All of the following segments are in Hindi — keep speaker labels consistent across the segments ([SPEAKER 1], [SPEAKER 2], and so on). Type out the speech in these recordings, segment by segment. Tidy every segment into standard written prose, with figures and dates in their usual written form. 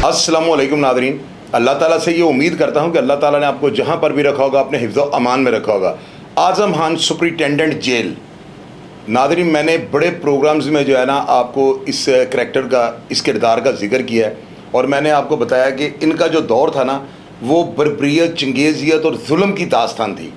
[SPEAKER 1] अस्सलामुअलैकुम नादरीन, अल्लाह ताला से ये उम्मीद करता हूँ कि अल्लाह ताला ने आपको जहाँ पर भी रखा होगा अपने हिफ्ज़ व अमान में रखा होगा। Azam Khan superintendent jail. Nadreen, मैंने बड़े प्रोग्राम्स में जो है ना आपको इस करैक्टर का, इस किरदार का जिक्र किया है और मैंने आपको बताया कि इनका जो दौर था ना वो बर्बरियत, चंगेज़ियत और जुल्म की दास्तान थी।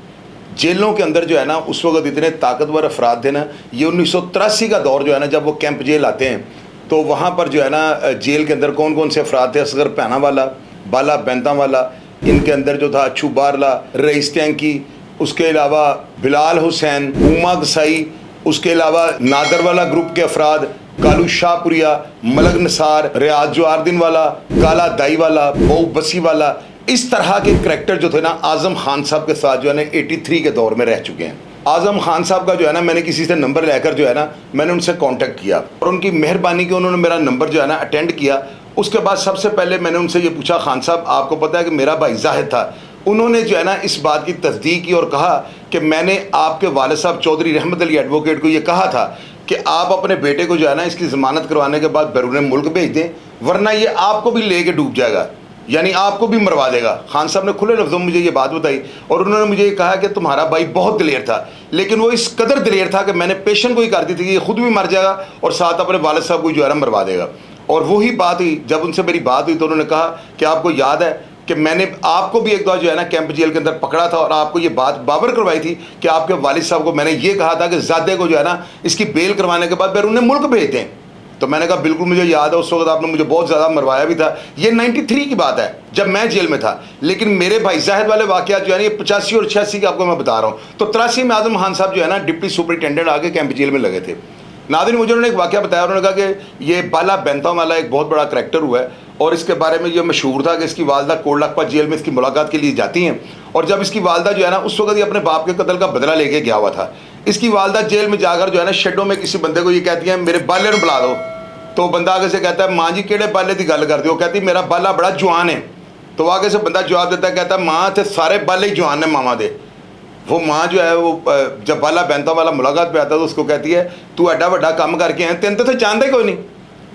[SPEAKER 1] जेलों के अंदर जो है ना उस वक्त इतने ताकतवर अफराद थे ना, ये 1983 का दौर जो है ना, जब वो कैंप जेल आते हैं तो वहाँ पर जो है ना जेल के अंदर कौन कौन से अफराद थे। असगर पैना वाला, बाला बैंता वाला, इनके अंदर जो था अच्छू बारला, रईस टैंकी, उसके अलावा बिलाल हुसैन, उमा गसाई, उसके अलावा नादर वाला ग्रुप के अफराद, कालू शाहपुरिया, मलक नसार, रियाज जवारदीन वाला, काला दाई वाला, बहु बसी वाला, इस तरह के करैक्टर जो थे ना आज़म खान साहब के साथ जो है ना 83 के दौर में रह चुके हैं। आज़म खान साहब का जो है ना मैंने किसी से नंबर लेकर जो है ना मैंने उनसे कांटेक्ट किया और उनकी मेहरबानी की उन्होंने मेरा नंबर जो है ना अटेंड किया। उसके बाद सबसे पहले मैंने उनसे ये पूछा, खान साहब आपको पता है कि मेरा भाई जाहिद था। उन्होंने जो है ना इस बात की तस्दीक की और कहा कि मैंने आपके वालिद साहब चौधरी रहमत अली एडवोकेट को ये कहा था कि आप अपने बेटे को जो है ना इसकी ज़मानत करवाने के बाद बैरून मुल्क भेज दें, वरना ये आपको भी ले डूब जाएगा, यानी आपको भी मरवा देगा। खान साहब ने खुले लफ्ज़ों में मुझे ये बात बताई और उन्होंने मुझे ये कहा कि तुम्हारा भाई बहुत दिलेर था, लेकिन वो इस कदर दिलेर था कि मैंने पेशन को ही कर दी थी कि ये खुद भी मर जाएगा और साथ अपने वालिद साहब को जो है ना मरवा देगा। और वही बात हुई, जब उनसे मेरी बात हुई तो उन्होंने कहा कि आपको याद है कि मैंने आपको भी एक बार जो है ना कैंप जेल के अंदर पकड़ा था और आपको ये बात बाबर करवाई थी कि आपके वालिद साहब को मैंने ये कहा था कि ज़ादे को जो है ना इसकी बेल करवाने के बाद बैरून मुल्क भेज दें। तो मैंने कहा बिल्कुल मुझे याद है, उस वक्त आपने मुझे बहुत ज़्यादा मरवाया भी था। ये 93 की बात है जब मैं जेल में था, लेकिन मेरे भाई जाहिद वाले वाक़यात जो है ना ये 85 और 86 की आपको मैं बता रहा हूँ। तो 83 में आज़म खान साहब जो है ना डिप्टी सुपरिटेंडेंट आगे कैंप जेल में लगे थे। नादिन, मुझे उन्होंने एक वाक़या बताया, उन्होंने कहा कि ये बाला बैंता वाला एक बहुत बड़ा करैक्टर हुआ है और इसके बारे में ये मशहूर था कि इसकी वालदा कोट लखपत जेल में इसकी मुलाकात के लिए जाती हैं और जब इसकी वालदा जो है ना उस वक्त ये अपने बाप के कत्ल का बदला लेके गया हुआ था। इसकी वालदा जेल में जाकर जो है ना शेडों में किसी बंदे को ये कहती है मेरे बाले ने बुला दो। तो बंदा आगे से कहता है माँ जी केड़े बाले की गल करते हो, कहती मेरा बाला बड़ा जवान है। तो आगे से बंदा जवाब देता है, कहता है माँ थे सारे बाले ही जवान है मामा दे। वो माँ जो है वो जब बाला बैंता वाला मुलाकात पे आता है तो उसको कहती है तू एडा वड्डा काम करके हैं, तेन तो जानते कोई नहीं।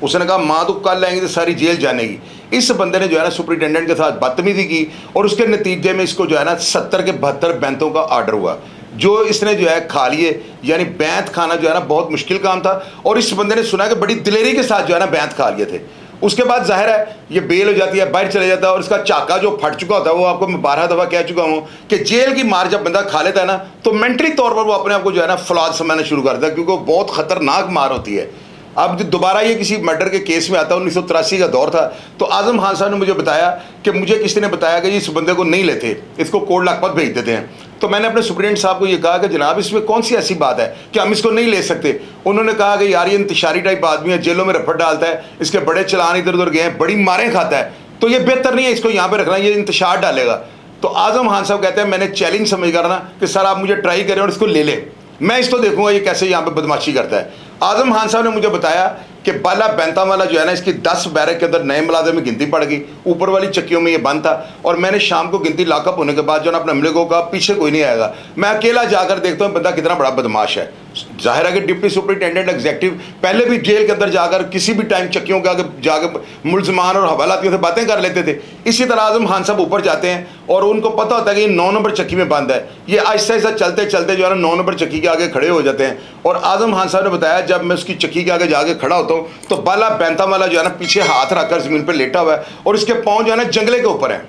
[SPEAKER 1] उसने कहा माँ तो कल आएंगी तो सारी जेल जानेगी। इस बंदे ने जो है ना सुपरिटेंडेंट के साथ बदतमीजी की और उसके नतीजे में इसको जो है ना 70 के 72 बैंतों का आर्डर हुआ जो इसने जो है खा लिए। यानी बैंत खाना जो है ना बहुत मुश्किल काम था और इस बंदे ने सुना कि बड़ी दिलेरी के साथ जो है ना बैंत खा लिए थे। उसके बाद जाहिर है ये बेल हो जाती है, बाहर चले जाता है और इसका चाका जो फट चुका होता है, वो आपको मैं 12 दफ़ा कह चुका हूँ कि जेल की मार जब बंदा खा लेता है ना तो मेंटली तौर पर वो अपने आप को जो है ना फ्लॉज समझना शुरू करता है, क्योंकि वो बहुत ख़तरनाक मार होती है। अब दोबारा ये किसी मर्डर के केस में आता है, 1983 का दौर था। तो आज़म खान साहब ने मुझे बताया कि मुझे किसी ने बताया कि इस बंदे को नहीं लेते, इसको कोट लखपत भेज देते हैं। तो मैंने अपने सुप्रीडेंट साहब को ये कहा कि जनाब इसमें कौन सी ऐसी बात है कि हम इसको नहीं ले सकते। उन्होंने कहा कि यार ये इंतशारी टाइप आदमी है, जेलों में रफड़ डालता है, इसके बड़े चलान इधर उधर गए हैं, बड़ी मारें खाता है, तो ये बेहतर नहीं है इसको यहाँ पे रखना, ये इंतशार डालेगा। तो आज़म खान साहब कहते हैं मैंने चैलेंज समझ कर ना कि सर आप मुझे ट्राई करें और इसको ले लें, मैं इसको देखूंगा ये कैसे यहाँ पे बदमाशी करता है। आज़म खान साहब ने मुझे बताया कि बाला बैंता वाला जो है ना इसकी 10 बैरक के अंदर नए मुलाजिम में गिनती पड़ गई, ऊपर वाली चक्कियों में ये बंद था और मैंने शाम को गिनती लॉकअप होने के बाद जो ना अपने हमले को कहा पीछे कोई नहीं आएगा, मैं अकेला जाकर देखता हूँ बंदा कितना बड़ा बदमाश है। जाहिर है कि डिप्टी सुपरिटेंडेंट एग्जीक्यूटिव पहले भी जेल के अंदर जाकर किसी भी टाइम चक्कियों के आगे जाकर मुलजमान और हवालातियों से बातें कर लेते थे। इसी तरह आज़म खान साहब ऊपर जाते हैं और उनको पता होता है कि ये 9 नंबर चक्की में बंद है। ये आहिस्ता आहिस्ता चलते चलते जो है ना 9 नंबर चक्की के आगे खड़े हो जाते हैं और आज़म खान साहब ने बताया जब मैं उसकी चक्की के आगे जाके खड़ा होता हूँ तो बाला बैंता वाला जो है ना पीछे हाथ रखकर ज़मीन पर लेटा हुआ है और इसके पाँव जो है ना जंगले के ऊपर है।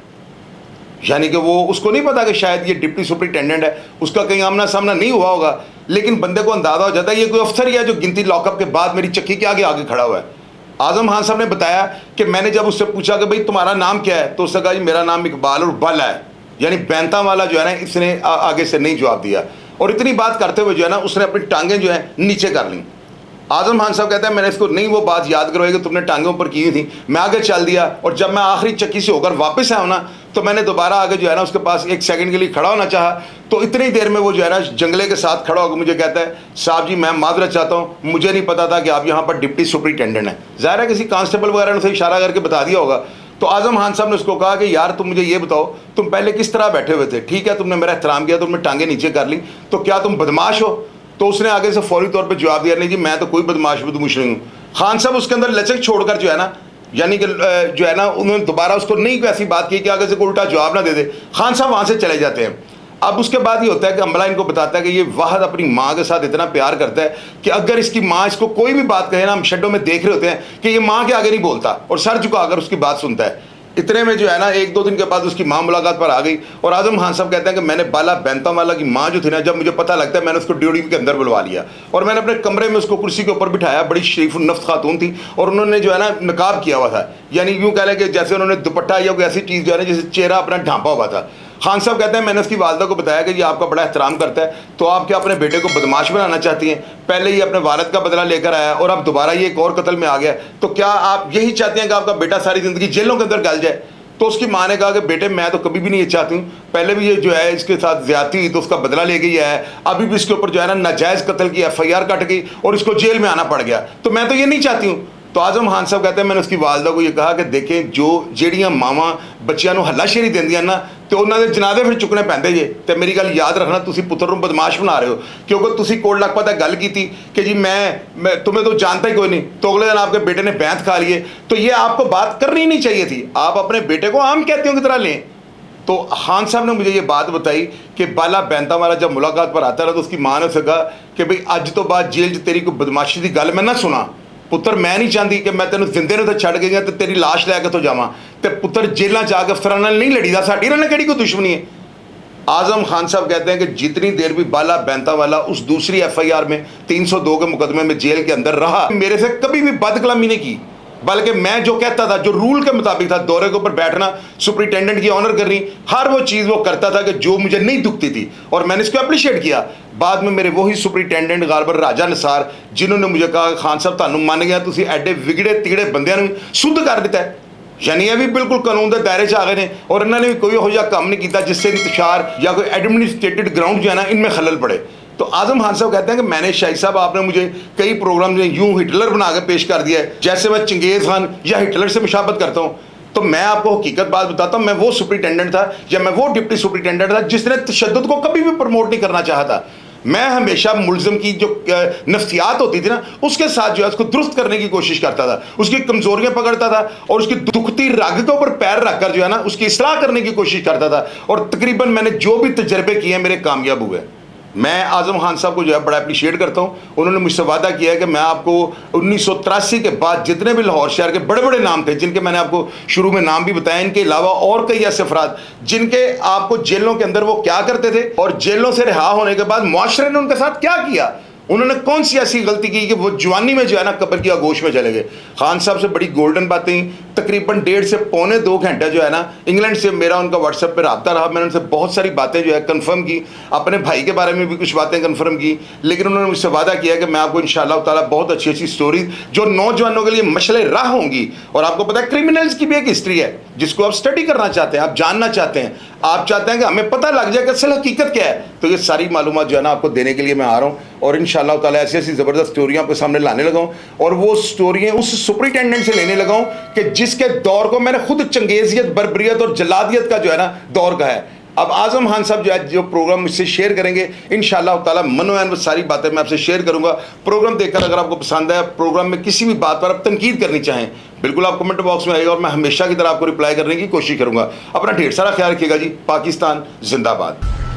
[SPEAKER 1] यानी कि वो उसको नहीं पता कि शायद ये डिप्टी सुपरिटेंडेंट है, उसका कहीं आमना सामना नहीं हुआ होगा, लेकिन बंदे को अंदाजा हो जाता है ये कोई अफसर ही है जो गिनती लॉकअप के बाद मेरी चक्की के आगे आगे खड़ा हुआ है। आज़म खान साहब ने बताया कि मैंने जब उससे पूछा कि भाई तुम्हारा नाम क्या है तो उसने कहा जी मेरा नाम इकबाल और बल है, यानी बैंता वाला जो है ना इसने आगे से नहीं जवाब दिया और इतनी बात करते हुए जो है ना उसने अपनी टांगें जो है नीचे कर ली। आज़म खान साहब कहते हैं मैंने इसको नहीं वो बात याद करवाई कि तुमने टांगों ऊपर की हुई थी, मैं आगे चल दिया और जब मैं आखिरी चक्की से होकर वापस आया ना तो मैंने दोबारा आगे जो है ना उसके पास 1 सेकंड के लिए खड़ा होना चाहा तो इतनी देर में वो जो है ना जंगले के साथ खड़ा होकर मुझे कहता है साहब जी मैं माजरत चाहता हूँ, मुझे नहीं पता था कि आप यहाँ पर डिप्टी सुपरिटेंडेंट हैं। ज़ाहिर है किसी कांस्टेबल वगैरह ने उसे इशारा करके बता दिया होगा। तो आज़म खान साहब ने उसको कहा कि यार तुम मुझे ये बताओ तुम पहले किस तरह बैठे हुए थे, ठीक है तुमने मेरा एहतराम किया, तुमने टांगे नीचे कर ली, तो क्या तुम बदमाश हो? तो उसने आगे से फौरी तौर पे जवाब दिया नहीं जी मैं तो कोई बदमाश बदमुश नहीं हूँ। खान साहब उसके अंदर लचक छोड़कर जो है ना यानी कि जो है ना उन्होंने दोबारा उसको नहीं ऐसी बात की कि आगे से कोई उल्टा जवाब ना दे दे। खान साहब वहाँ से चले जाते हैं। अब उसके बाद ये होता है कि अम्बला इनको बताता है कि ये वाहद अपनी माँ के साथ इतना प्यार करता है कि अगर इसकी माँ इसको कोई भी बात कहे ना, हम शेडो में देख रहे होते हैं कि ये माँ के आगे नहीं बोलता और सर झुकाकर उसकी बात सुनता है। इतने में जो है ना 1-2 दिन के बाद उसकी माँ मुलाकात पर आ गई और आजम खान साहब कहते हैं कि मैंने बाला बैंतावाला की माँ जो थी ना, जब मुझे पता लगता है मैंने उसको ड्यूटी के अंदर बुलवा लिया और मैंने अपने कमरे में उसको कुर्सी के ऊपर बिठाया। बड़ी शरीफ नफ्स खातून थी और उन्होंने जो है ना नकाब किया हुआ था, यानी यूँ कह लें कि जैसे उन्होंने दुपट्टा या कोई ऐसी चीज़ जो है ना जैसे चेहरा अपना ढांपा हुआ था। खान साहब कहते हैं मैंने उसकी वालदा को बताया कि ये आपका बड़ा एहतराम करता है, तो आप क्या अपने बेटे को बदमाश बनाना चाहती हैं? पहले ये अपने वालिद का बदला लेकर आया और अब दोबारा ये एक और कत्ल में आ गया, तो क्या आप यही चाहते हैं कि आपका बेटा सारी ज़िंदगी जेलों के अंदर गल जाए? तो उसकी माँ ने कहा कि बेटे मैं तो कभी भी नहीं ये चाहती हूँ, पहले भी ये जो है इसके साथ ज्यादती हुई तो उसका बदला ले गई है, अभी भी इसके ऊपर जो है ना नाजायज़ कत्ल की FIR कट गई और इसको जेल में आना पड़ गया, तो मैं तो ये नहीं चाहती हूँ। तो आजम खान साहब कहते हैं मैंने उसकी वालदा को ये कहा कि देखें जो ਜਿਹੜੀਆਂ ਮਾਵਾਂ ਬੱਚਿਆਂ ਨੂੰ ਹੱਲਾਸ਼ੇਰੀ ਦਿੰਦੀਆਂ ਨਾ ਤੇ ਉਹਨਾਂ ਦੇ ਜਨਾਜ਼ੇ ਫਿਰ ਚੁੱਕਣੇ ਪੈਂਦੇ ਜੇ। ਤੇ ਮੇਰੀ ਗੱਲ ਯਾਦ ਰੱਖਣਾ, ਤੁਸੀਂ ਪੁੱਤਰ ਨੂੰ ਬਦਮਾਸ਼ ਬਣਾ ਰਹੇ ਹੋ क्योंकि ਤੁਸੀਂ कोट लखपत तक गल की थी कि जी मैं तुम्हें तो जानता ही कोई नहीं, तो अगले दिन आपके बेटे ने बैंत खा लिए, तो ये आपको बात करनी नहीं चाहिए थी, आप अपने बेटे को आम कहते हो की तरह लें। तो खान साहब ने मुझे ये बात बताई कि बाला बैंतावाला जब मुलाकात पर आता रहा तो उसकी माँ ने उससे कहा कि भाई अज तो बाद जेल च तेरी कोई बदमाशी की गल मैं ना सुना, पुत्र मैं नहीं चाहती कि मैं तेन जिंदे ने तो छड़ गई तो तेरी लाश लैके तो जावां, तो पुत्र जेलों च आके अफसरां नाल नहीं लड़ीदा, साडी इन्हां नाल किहड़ी कोई दुश्मनी है। आजम खान साहब कहते हैं कि जितनी देर भी बाला बैंतावाला उस दूसरी FIR में 302 के मुकदमे में जेल के अंदर रहा, मेरे से कभी भी बदकलामी नहीं की, बल्कि मैं जो कहता था, जो रूल के मुताबिक था, दौरे के ऊपर बैठना, सुपरिटेंडेंट की ऑनर करनी, हर वो चीज़ वो करता था कि जो मुझे नहीं दुखती थी और मैंने इसको अप्रिशिएट किया। बाद में मेरे वही सुपरिटेंडेंट गालबर राजा निसार जिन्होंने मुझे कहा खान साहब तुहानू मन गया, तुसीं एडे विगड़े तिगड़े बंदियां नूं शुद्ध कर दिता है, यानी ये भी बिल्कुल कानून के दायरे च आ गए हैं और इन्होंने भी कोई यह काम नहीं किया जिससे इंतशार या कोई एडमिनिस्ट्रेटेड ग्राउंड जो है ना इनमें खलल पड़े। तो आजम खान साहब कहते हैं कि मैंने शाहिद साहब आपने मुझे कई प्रोग्राम में यूं हिटलर बना के पेश कर दिया है, जैसे मैं चंगेज़ खान या हिटलर से मुशाबत करता हूँ। तो मैं आपको हकीकत बात बताता हूँ, मैं वो सुपरिटेंडेंट था या मैं वो डिप्टी सुपरिटेंडेंट था जिसने तशद्दुद को कभी भी प्रमोट नहीं करना चाहा था। मैं हमेशा मुलज़िम की जो नफ्सियात होती थी ना उसके साथ जो है उसको दुरुस्त करने की कोशिश करता था, उसकी कमज़ोरियाँ पकड़ता था और उसकी दुखती रग के ऊपर पैर रखकर जो है ना उसकी इस्लाह करने की कोशिश करता था और तकरीबन मैंने जो भी तजर्बे किए हैं मेरे कामयाब हुए। मैं आजम खान साहब को जो है बड़ा अप्रिशिएट करता हूँ। उन्होंने मुझसे वादा किया है कि मैं आपको 1983 के बाद जितने भी लाहौर शहर के बड़े बड़े नाम थे जिनके मैंने आपको शुरू में नाम भी बताया, इनके अलावा और कई ऐसे अफराद जिनके आपको जेलों के अंदर वो क्या करते थे और जेलों से रिहा होने के बाद मुआशरे ने उनके साथ क्या किया, उन्होंने कौन सी ऐसी गलती की कि वो जवानी में जो है ना कब्र की आगोश में चले गए। खान साहब से बड़ी गोल्डन बातें, तकरीबन 1.5 से पौने 2 घंटे जो है ना इंग्लैंड से मेरा उनका व्हाट्सएप पे रब्ता रहा। मैंने उनसे बहुत सारी बातें जो है कंफर्म की, अपने भाई के बारे में भी कुछ बातें कंफर्म की, लेकिन उन्होंने मुझसे वादा किया कि मैं आपको इंशाअल्लाह ताला बहुत अच्छी अच्छी स्टोरीज जो नौजवानों के लिए मशले राह होंगी। और आपको पता है क्रिमिनल्स की भी एक हिस्ट्री है जिसको आप स्टडी करना चाहते हैं, आप जानना चाहते हैं, आप चाहते हैं कि हमें पता लग जाए कि असल हकीकत क्या है, तो ये सारी मालूमात जो है ना आपको देने के लिए मैं आ रहा हूँ और इंशाअल्लाह ताला ऐसी ऐसी ज़बरदस्त स्टोरियाँ आपके सामने लाने लगा हूँ और वो स्टोरियाँ उस सुपरिटेंडेंट से लेने लगा हूँ कि जिसके दौर को मैंने खुद चंगेजियत, बर्बरियत और जलादियत का जो है ना दौर कहा है। अब आजम खान साहब जो है जो प्रोग्राम मुझसे शेयर करेंगे इंशाअल्लाह ताला मनोयन वो सारी बातें मैं आपसे शेयर करूंगा। प्रोग्राम देखकर अगर आपको पसंद है, प्रोग्राम में किसी भी बात पर आप तनकीद करनी चाहें, बिल्कुल आप कमेंट बॉक्स में आइएगा और मैं हमेशा की तरह आपको रिप्लाई करने की कोशिश करूंगा। अपना ढेर सारा ख्याल रखिएगा जी। पाकिस्तान जिंदाबाद।